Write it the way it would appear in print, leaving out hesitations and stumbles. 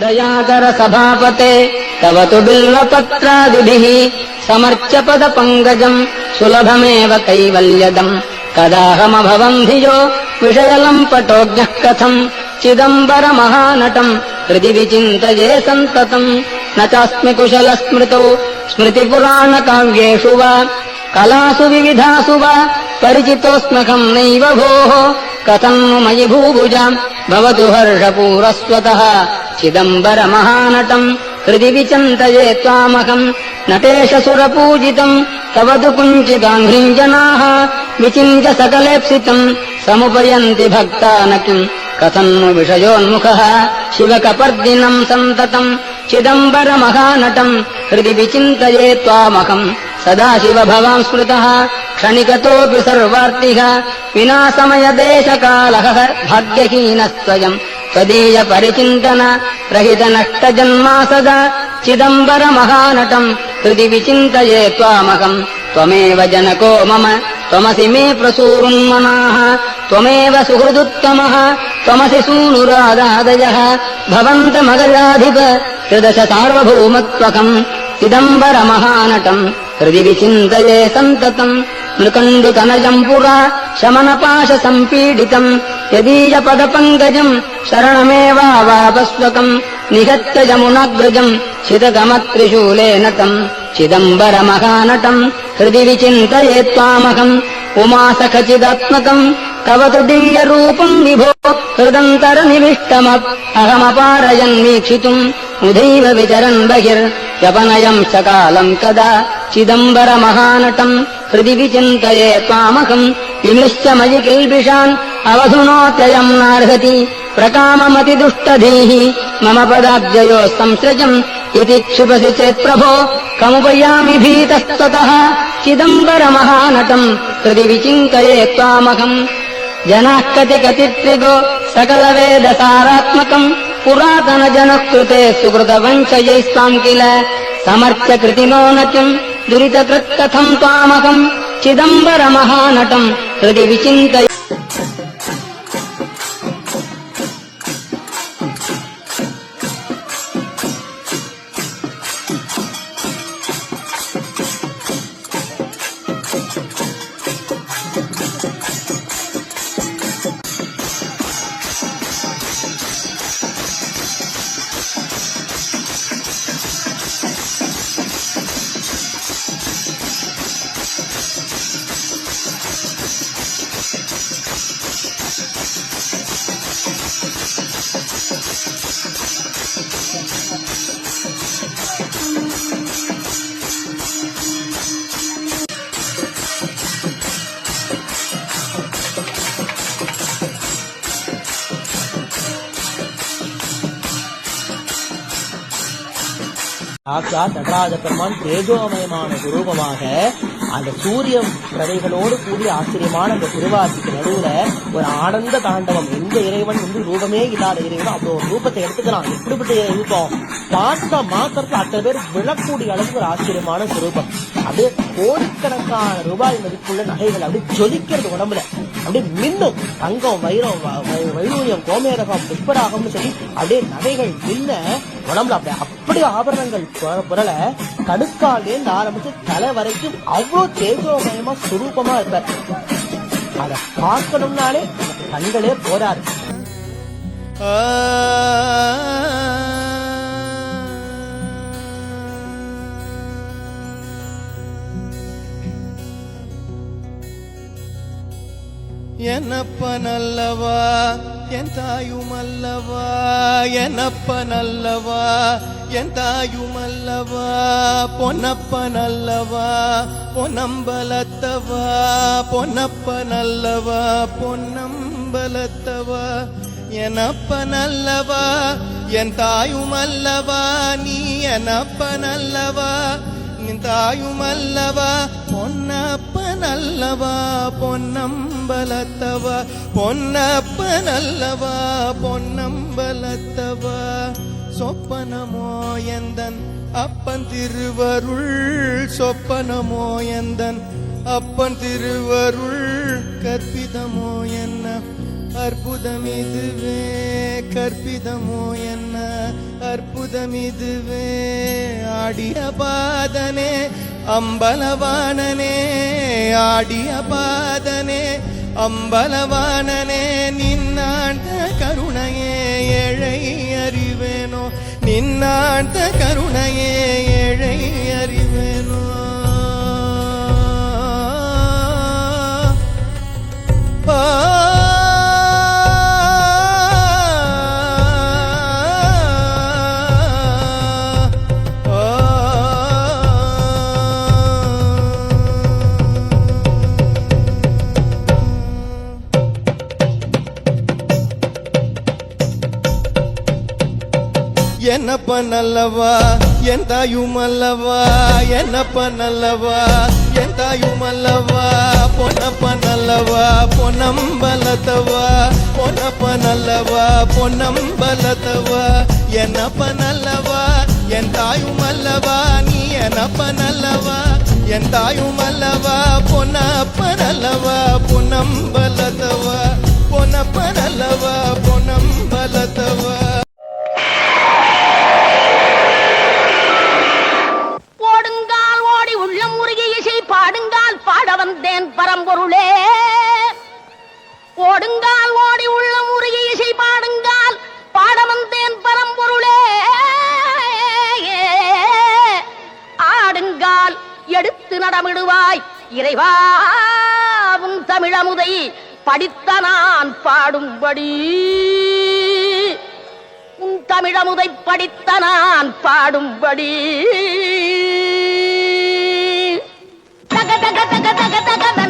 दयाकर सभापते तव तु बिल्वपत्रादिभिः समर्च्य पदपङ्कजम् सुलभमेव कैवल्यदम् कदाहमभवम् धियो विषयलम् पटोज्ञः कथम् चिदम्बरमहानटम् हृदि विचिन्तये सन्ततम् न चास्मि कुशलस्मृतौ स्मृतिपुराणकाव्येषु वा कलासु विविधासु वा परिचितोऽस्म्यहम् नैव भोः कथम् मयि भूभुजाम् भवतु हर्षपूरस्वतः चिदम्बरमहानटम् हृदि विचिन्तये त्वामहम् नटेश सुरपूजितम् तव तु कुञ्चिताङ्घ्रिम् जनाः विचिन्त्य सकलेप्सितम् समुपयन्ति भक्ता न किम् कथम् विषयोन्मुखः शिवकपर्दिनम् सन्ततम् चिदम्बरमहानटम् हृदि विचिन्तये त्वामहम् सदा शिव भवान् स्मृतः क्षणिकतोऽपि सर्वार्तिः विना समयदेशकालः भाग्यहीनस्त्वयम् त्वदीय परिचिन्तन रहितनष्टजन्मा सदा चिदम्बरमहानटम् हृदि विचिन्तये त्वामहम् त्वमेव जनको मम त्वमसि मे प्रसूरुन्मनाः त्वमेव सुहृदुत्तमः त्वमसि सूनुरादादयः भवन्तमगजाधिप त्रिदश सार्वभौमत्वकम् चिदम्बरमहानटम् हृदि विचिन्तये सन्ततम् नृकण्डुतनजम् पुरा शमनपाशसम्पीडितम् यदीयपदपङ्कजम् शरणमेवावापस्वकम् निहत्य यमुनाग्रजम् चिदगमत्रिशूलेन तम् चिदम्बरमहानटम् हृदि विचिन्तये त्वामहम् उमासखचिदात्मकम् तव तु दिव्यरूपम् विभो हृदन्तरनिविष्टमप् अहमपारयन्वीक्षितुम् उदैव विचरन् बहिर्व्यपनयम् च कालम् कदा चिदम्बरमहानटम् हृदि विचिन्तये त्वामहम् विमृश्य मयि किल्बिषान् अवधुनोत्ययम् नार्हति प्रकाममतिदुष्टधीः मम पदाब्जयोः संसृजम् इति क्षिपसि चेत् प्रभो कमुपयामि भीतस्ततः चिदम्बरमहानटम् हृदि विचिन्तये त्वामहम् जनाः कतिकतित्रिगो सकलवेदसारात्मकम् पुरातनजनः कृते सुकृतवञ्चयैस्त्वाम् किल समर्च्य कृतिनो न किम् दुरितकृत्कथम् त्वामहम् चिदम्बरमहानटम् हृदि विचिन्तये சாட்சாத் நடராஜ பெருமான் தேஜோமயமான சுரூபமாக அந்த சூரிய பிரதைகளோடு கூடிய ஆச்சரியமான அந்த திருவாசிக்கு நடுவுல ஒரு ஆனந்த தாண்டவம். எந்த இறைவன் ரூபமே இல்லாத இறைவன் அவ்வளவு ஒரு ரூபத்தை எடுத்துக்கிறான். எப்படிப்பட்ட ரூபம் பார்த்த மாத்திரத்துல அத்தனை பேர் விழக்கூடிய அளவுக்கு ஒரு ஆச்சரியமான சுரூபம். அப்படியே கோடிக்கணக்கான ரூபாய் மதிப்புள்ள நகைகள் அப்படியே ஜொலிக்கிறது உடம்புல, அப்படியே மின்னும். தங்கம், வைரம், வைடூரியம், கோமேரகம், புஷ்பராகம்னு சொல்லி அப்படியே நகைகள் மின்ன உடம்புல அப்படியே ஆபரணங்கள் புரள கடுக்காலேருந்து ஆரம்பிச்சு தலை வரைக்கும் அவ்வளோ தேஜோமயமா சுரூபமா இருப்பார். அத பார்க்கணும்னாலே கண்களே போராது. என்னப்ப நல்லவா என் தாயுமல்லவா, என்னப்ப நல்லவா என் தாயுமல்லவா, பொன்னப்ப நல்லவா பொன்னம்பலத்தவா, பொன்னப்ப நல்லவா பொன்னம்பலத்தவா, என்னப்ப நல்லவா என் தாயுமல்லவா, நீ என்னப்ப நல்லவா நின் தாயுமல்லவா, பொன்னப்ப நல்லவா பொன்னம்பலத்தவா, பொன்னப்ப நல்லவா பொன்னம்பலத்தவா. சொப்பனமோ எந்தன் அப்பன் திருவருள், சொப்பனமோ எந்தன் அப்பன் திருவருள், கற்பிதமோ என்ன அற்புதம் இதுவே, கற்பிதமோ என்ன அற்புதம் இதுவே ஆடிய பாதனே அம்பலவாணனே ஆடிய பாதனே அம்பலவாணனே நின்னாண்ட கருணையே ஏழை அறிவேனோ நின்னாண்ட கருணையே ஏழை அறிவேனோ என்னப்ப நல்லவா என் தாயும் அல்லவா என்னப்ப நல்லவா என் தாயும் அல்லவா பொன்னப்ப நல்லவா பொன்னம்பலத்தவா பொன்னப்ப நல்லவா பொன்னம்பலத்தவா என்னப்ப நல்லவா என் தாயும் அல்லவா நீ என்னப்ப நல்லவா என் தாயும் அல்லவா பொன்னப்ப நல்லவா பொன்னம்பலத்தவா பொன்னப்ப நல்லவா பொன்னம்பலத்தவா பாடுங்கால் பாட வந்தேன் பரம்பொருளே ஓடுங்கால் ஓடி உள்ள முருகி இசை பாடுங்கால் பாட வந்தேன் பரம்பொருளே ஆடுங்கால் எடுத்து நடமிடுவாய் இறைவாவும் தமிழமுதை படித்த நான் பாடும்படி உன் தமிழமுதை படித்த நான் பாடும்படி தக தக தக தக தக